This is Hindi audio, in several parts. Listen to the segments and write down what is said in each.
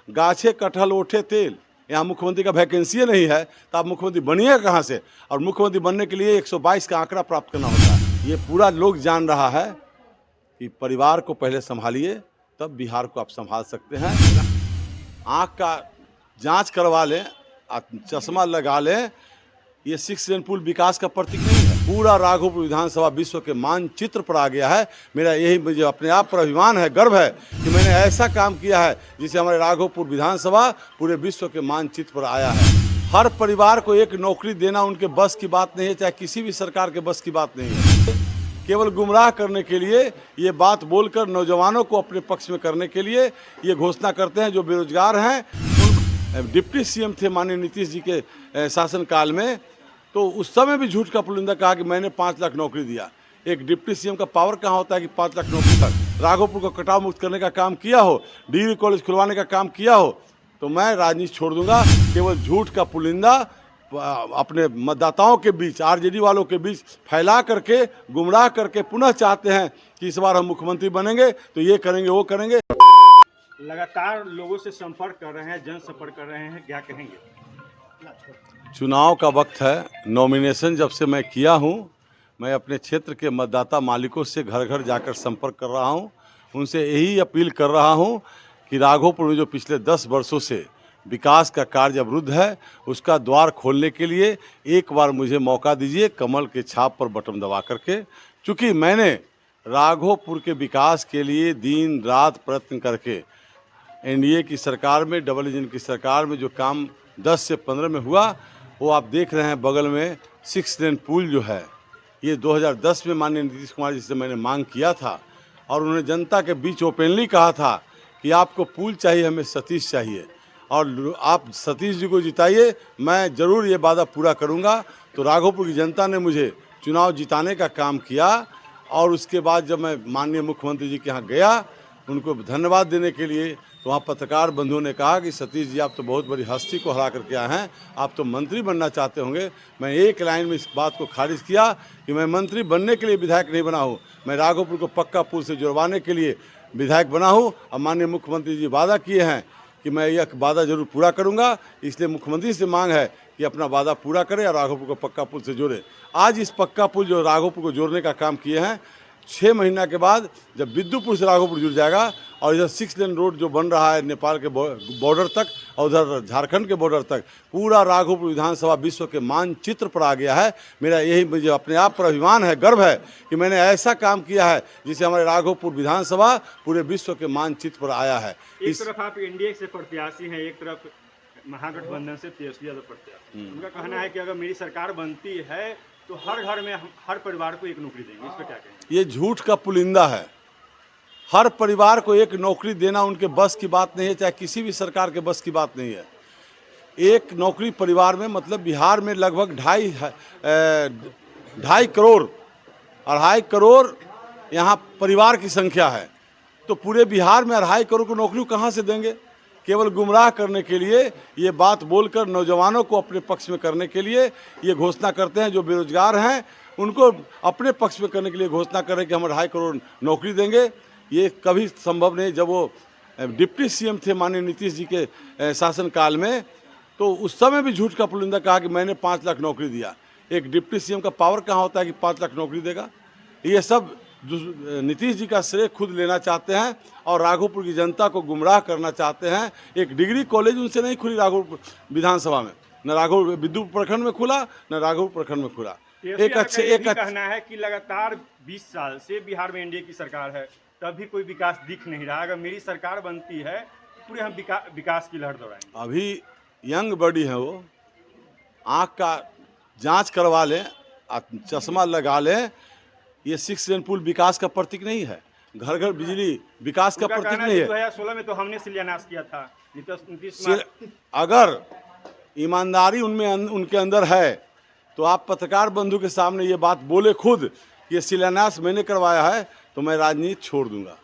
गाछे कटहल ओठे तेल। यहाँ मुख्यमंत्री का वैकेंसी नहीं है तो आप मुख्यमंत्री बनिए कहाँ से? और मुख्यमंत्री बनने के लिए 122 का आंकड़ा प्राप्त करना होता है। ये पूरा लोग जान रहा है कि परिवार को पहले संभालिए, तब बिहार को आप संभाल सकते हैं। आँख का जांच करवा लें, आप चश्मा लगा लें, ये 6 लेन पुल विकास का प्रतीक नहीं है। पूरा राघोपुर विधानसभा विश्व के मानचित्र पर आ गया है। मेरा यही मुझे अपने आप पर अभिमान है, गर्व है कि मैंने ऐसा काम किया है जिससे हमारे राघोपुर विधानसभा पूरे विश्व के मानचित्र पर आया है। हर परिवार को एक नौकरी देना उनके बस की बात नहीं है, चाहे किसी भी सरकार के बस की बात नहीं है। केवल गुमराह करने के लिए ये बात बोलकर नौजवानों को अपने पक्ष में करने के लिए ये घोषणा करते हैं। जो बेरोजगार हैं, डिप्टी सीएम थे माननीय नीतीश जी के शासनकाल में, तो उस समय भी झूठ का पुलिंदा कहा कि मैंने 5 लाख नौकरी दिया। एक डिप्टी सीएम का पावर कहाँ होता है कि 5 लाख नौकरी तक राघोपुर को कटाव मुक्त करने का काम किया हो, डिग्री कॉलेज खुलवाने का काम किया हो, तो मैं राजनीति छोड़ दूंगा। केवल झूठ का पुलिंदा अपने मतदाताओं के बीच, आरजेडी वालों के बीच फैला करके, गुमराह करके पुनः चाहते हैं कि इस बार हम मुख्यमंत्री बनेंगे तो ये करेंगे वो करेंगे। लगातार लोगों से संपर्क कर रहे हैं, जनसंपर्क कर रहे हैं, क्या कहेंगे? चुनाव का वक्त है। नॉमिनेशन जब से मैं किया हूँ, मैं अपने क्षेत्र के मतदाता मालिकों से घर घर जाकर संपर्क कर रहा हूँ। उनसे यही अपील कर रहा हूँ कि राघोपुर में जो पिछले 10 वर्षों से विकास का कार्य अवरुद्ध है, उसका द्वार खोलने के लिए एक बार मुझे मौका दीजिए, कमल के छाप पर बटन दबा करके। चूँकि मैंने राघोपुर के विकास के लिए दिन रात प्रयत्न करके एनडीए की सरकार में, डबल इंजन की सरकार में जो काम 10 से 15 में हुआ, वो आप देख रहे हैं। बगल में 6 लेन पुल जो है, ये 2010 में माननीय नीतीश कुमार जी से मैंने मांग किया था और उन्होंने जनता के बीच ओपनली कहा था कि आपको पुल चाहिए, हमें सतीश चाहिए और आप सतीश जी को जिताइए, मैं ज़रूर ये वादा पूरा करूँगा। तो राघोपुर की जनता ने मुझे चुनाव जिताने का काम किया और उसके बाद जब मैं माननीय मुख्यमंत्री जी के यहाँ गया उनको धन्यवाद देने के लिए, तो वहाँ पत्रकार बंधुओं ने कहा कि सतीश जी, आप तो बहुत बड़ी हस्ती को हरा करके आए हैं, आप तो मंत्री बनना चाहते होंगे। मैं एक लाइन में इस बात को खारिज किया कि मैं मंत्री बनने के लिए विधायक नहीं बना हूँ, मैं राघोपुर को पक्का पुल से जुड़वाने के लिए विधायक बना हूँ। और माननीय मुख्यमंत्री जी वादा किए हैं कि मैं यह वादा जरूर पूरा करूँगा, इसलिए मुख्यमंत्री से मांग है कि अपना वादा पूरा करें और राघोपुर को पक्का पुल से जोड़े। आज इस पक्का पुल जो राघोपुर को जोड़ने का काम किए हैं, 6 महीना के बाद जब बिद्दुपुर से राघोपुर जुड़ जाएगा और इधर 6 लेन रोड जो बन रहा है नेपाल के बॉर्डर तक और उधर झारखंड के बॉर्डर तक, पूरा राघोपुर विधानसभा विश्व के मानचित्र पर आ गया है। मेरा यही मुझे अपने आप पर अभिमान है, गर्व है कि मैंने ऐसा काम किया है जिससे हमारे राघोपुर विधानसभा पूरे विश्व के मानचित्र पर आया है। एक तरफ आप एनडीए से प्रत्याशी हैं, एक तरफ महागठबंधन से तेजस्वी यादव प्रत्याशी। उनका कहना है कि अगर मेरी सरकार बनती है तो हर घर में हर परिवार को एक नौकरी देंगे, इस पर क्या कहेंगे? ये झूठ का पुलिंदा है। हर परिवार को एक नौकरी देना उनके बस की बात नहीं है, चाहे किसी भी सरकार के बस की बात नहीं है। एक नौकरी परिवार में मतलब बिहार में लगभग 2.5 करोड़ 2.5 करोड़ यहाँ परिवार की संख्या है, तो पूरे बिहार में 2.5 करोड़ को नौकरी कहाँ से देंगे? केवल गुमराह करने के लिए ये बात बोलकर नौजवानों को अपने पक्ष में करने के लिए ये घोषणा करते हैं। जो बेरोजगार हैं उनको अपने पक्ष में करने के लिए घोषणा करें कि हम 2.5 करोड़ नौकरी देंगे। ये कभी संभव नहीं। जब वो डिप्टी सीएम थे माननीय नीतीश जी के शासनकाल में, तो उस समय भी झूठ का पुलिंदा कहा कि मैंने 5 लाख नौकरी दिया। एक डिप्टी सीएम का पावर कहाँ होता है कि 5 लाख नौकरी देगा? ये सब नीतीश जी का श्रेय खुद लेना चाहते हैं और राघोपुर की जनता को गुमराह करना चाहते हैं। एक डिग्री कॉलेज उनसे नहीं खुली राघोपुर विधानसभा में, न राघोपुर बिद्दुपुर प्रखंड में खुला, न राघोपुर प्रखंड में खुला। कहना है कि लगातार 20 साल से बिहार में एनडीए की सरकार है, तभी कोई विकास दिख नहीं रहा। अगर मेरी सरकार बनती है पूरे हम विकास की लहर दौड़ाएंगे। अभी यंग बॉडी है, वो आँख का जांच करवा लें, चश्मा लगा लें। ये 6 लेन पुल विकास का प्रतीक नहीं है, घर घर बिजली विकास का प्रतीक नहीं है। 2016 में तो हमने शिलान्यास किया था। नीतीश कुमार, अगर ईमानदारी उनके अंदर है तो आप पत्रकार बंधु के सामने ये बात बोले खुद कि ये शिलान्यास मैंने करवाया है, तो मैं राजनीति छोड़ दूंगा।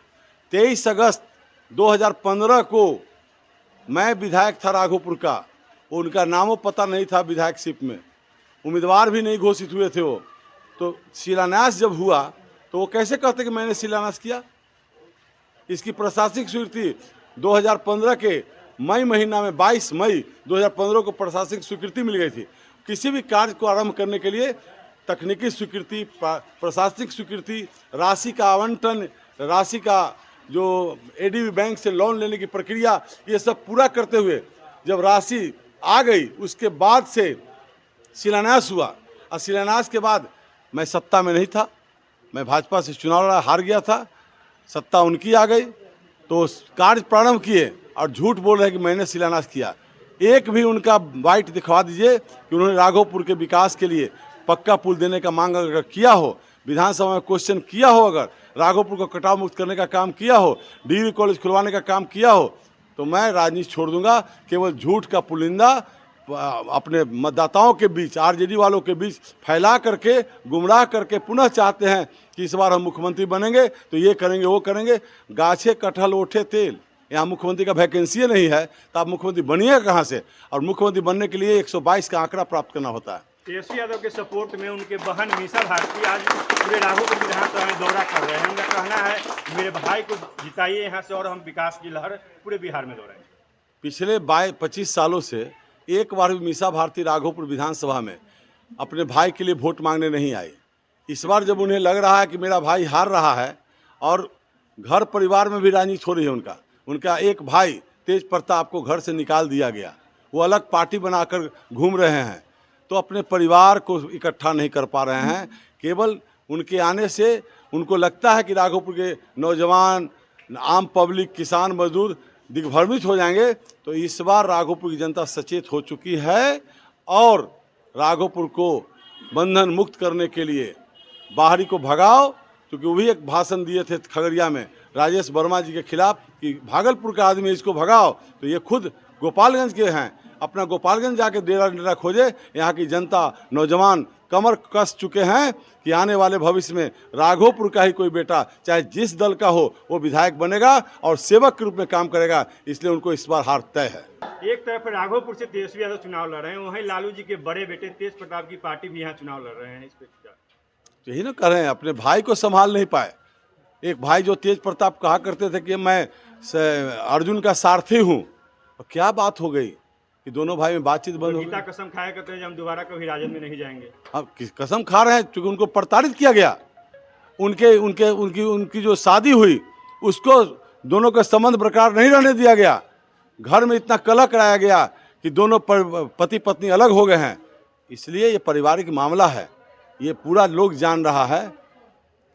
23 अगस्त 2015 को मैं विधायक था राघोपुर का, उनका नामों पता नहीं था विधायकशिप में, उम्मीदवार भी नहीं घोषित हुए थे वो। तो शिलान्यास जब हुआ तो वो कैसे कहते कि मैंने शिलान्यास किया? इसकी प्रशासनिक स्वीकृति 2015 के मई महीना में 22 मई 2015 को प्रशासनिक स्वीकृति मिल गई थी। किसी भी कार्य को आरंभ करने के लिए तकनीकी स्वीकृति, प्रशासनिक स्वीकृति, राशि का आवंटन, राशि का जो एडीबी बैंक से लोन लेने की प्रक्रिया, ये सब पूरा करते हुए जब राशि आ गई उसके बाद से शिलान्यास हुआ। और शिलान्यास के बाद मैं सत्ता में नहीं था, मैं भाजपा से चुनाव लड़ा, हार गया था, सत्ता उनकी आ गई तो कार्य प्रारंभ किए और झूठ बोल रहे हैं कि मैंने शिलान्यास किया। एक भी उनका बाइट दिखवा दीजिए कि उन्होंने राघोपुर के विकास के लिए पक्का पुल देने का मांग अगर किया हो, विधानसभा में क्वेश्चन किया हो, अगर राघोपुर को कटाव मुक्त करने का काम किया हो, डिग्री कॉलेज खुलवाने का काम किया हो, तो मैं राजनीति छोड़ दूंगा। केवल झूठ का पुलिंदा अपने मतदाताओं के बीच, आरजेडी वालों के बीच फैला करके, गुमराह करके पुनः चाहते हैं कि इस बार हम मुख्यमंत्री बनेंगे तो ये करेंगे वो करेंगे। गाछे कटहल ओठे तेल, यहाँ मुख्यमंत्री का वैकेंसी नहीं है तो आप मुख्यमंत्री बनिएगा कहाँ से? और मुख्यमंत्री बनने के लिए 122 का आंकड़ा प्राप्त करना होता है। तेजस्वी यादव के सपोर्ट में उनके बहन मीसा भारती आज पूरे राघोपुर विधानसभा में दौरा कर रहे हैं। उनका कहना है मेरे भाई को जिताइए यहाँ से और हम विकास की लहर पूरे बिहार में दौड़ाएंगे। पिछले 25 सालों से एक बार भी मीसा भारती राघोपुर विधानसभा में अपने भाई के लिए वोट मांगने नहीं आई। इस बार जब उन्हें लग रहा है कि मेरा भाई हार रहा है और घर परिवार में भी राजनीति हो रही है, उनका एक भाई तेज प्रताप को घर से निकाल दिया गया, वो अलग पार्टी बनाकर घूम रहे हैं, तो अपने परिवार को इकट्ठा नहीं कर पा रहे हैं। केवल उनके आने से उनको लगता है कि राघोपुर के नौजवान, आम पब्लिक, किसान, मजदूर दिग्भ्रमित हो जाएंगे। तो इस बार राघोपुर की जनता सचेत हो चुकी है और राघोपुर को बंधन मुक्त करने के लिए बाहरी को भगाओ, क्योंकि वो भी एक भाषण दिए थे खगड़िया में राजेश वर्मा जी के खिलाफ कि भागलपुर का आदमी इसको भगाओ, तो ये खुद गोपालगंज के हैं। अपना गोपालगंज जाके डेरा डेरा खोजे। यहाँ की जनता, नौजवान कमर कस चुके हैं कि आने वाले भविष्य में राघोपुर का ही कोई बेटा चाहे जिस दल का हो वो विधायक बनेगा और सेवक के रूप में काम करेगा, इसलिए उनको इस बार हार तय है। एक तरफ राघोपुर से तेजस्वी यादव चुनाव लड़ रहे हैं, वहीं लालू जी के बड़े बेटे तेज प्रताप की पार्टी भी यहाँ चुनाव लड़ रहे हैं। इस पर यही ना कर रहे हैं, अपने भाई को संभाल नहीं पाए। एक भाई जो तेज प्रताप कहा करते थे कि मैं अर्जुन का सारथी हूँ, और क्या बात हो गई कि दोनों भाई में बातचीत बंद हो गई। गीता कसम खाया करते हैं हम दोबारा कभी राजद में नहीं जाएंगे। अब कसम खा रहे हैं क्योंकि उनको प्रताड़ित किया गया। उनकी जो शादी हुई उसको दोनों का संबंध बरकरार नहीं रहने दिया गया। घर में इतना कलह कराया गया कि दोनों पति पत्नी अलग हो गए हैं। इसलिए ये पारिवारिक मामला है, ये पूरा लोग जान रहा है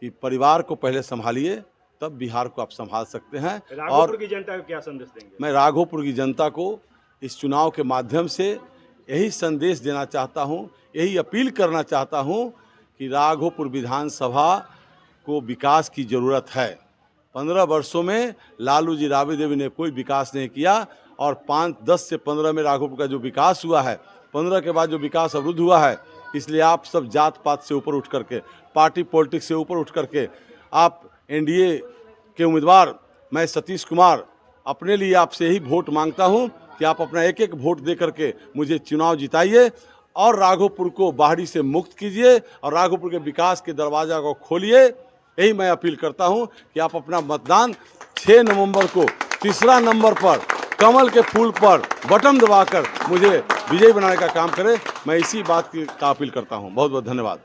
कि परिवार को पहले संभालिए, तब बिहार को आप संभाल सकते हैं। राघोपुर की जनता को क्या संदेश देंगे? मैं राघोपुर की जनता को इस चुनाव के माध्यम से यही संदेश देना चाहता हूं, यही अपील करना चाहता हूं कि राघोपुर विधानसभा को विकास की ज़रूरत है। 15 वर्षों में लालू जी, राबड़ी देवी ने कोई विकास नहीं किया और 10 से 15 में राघोपुर का जो विकास हुआ है, 15 के बाद जो विकास अवरुद्ध हुआ है। इसलिए आप सब जात पात से ऊपर उठ करके, पार्टी पॉलिटिक्स से ऊपर उठ करके, आप एनडीए के उम्मीदवार मैं सतीश कुमार अपने लिए आपसे यही वोट मांगता हूं कि आप अपना एक एक वोट दे करके मुझे चुनाव जिताइए और राघोपुर को बाहरी से मुक्त कीजिए और राघोपुर के विकास के दरवाज़ा को खोलिए। यही मैं अपील करता हूं कि आप अपना मतदान 6 नवंबर को तीसरा नंबर पर कमल के फूल पर बटन दबाकर मुझे विजयी बनाने का काम करें। मैं इसी बात की अपील करता हूं। बहुत बहुत धन्यवाद।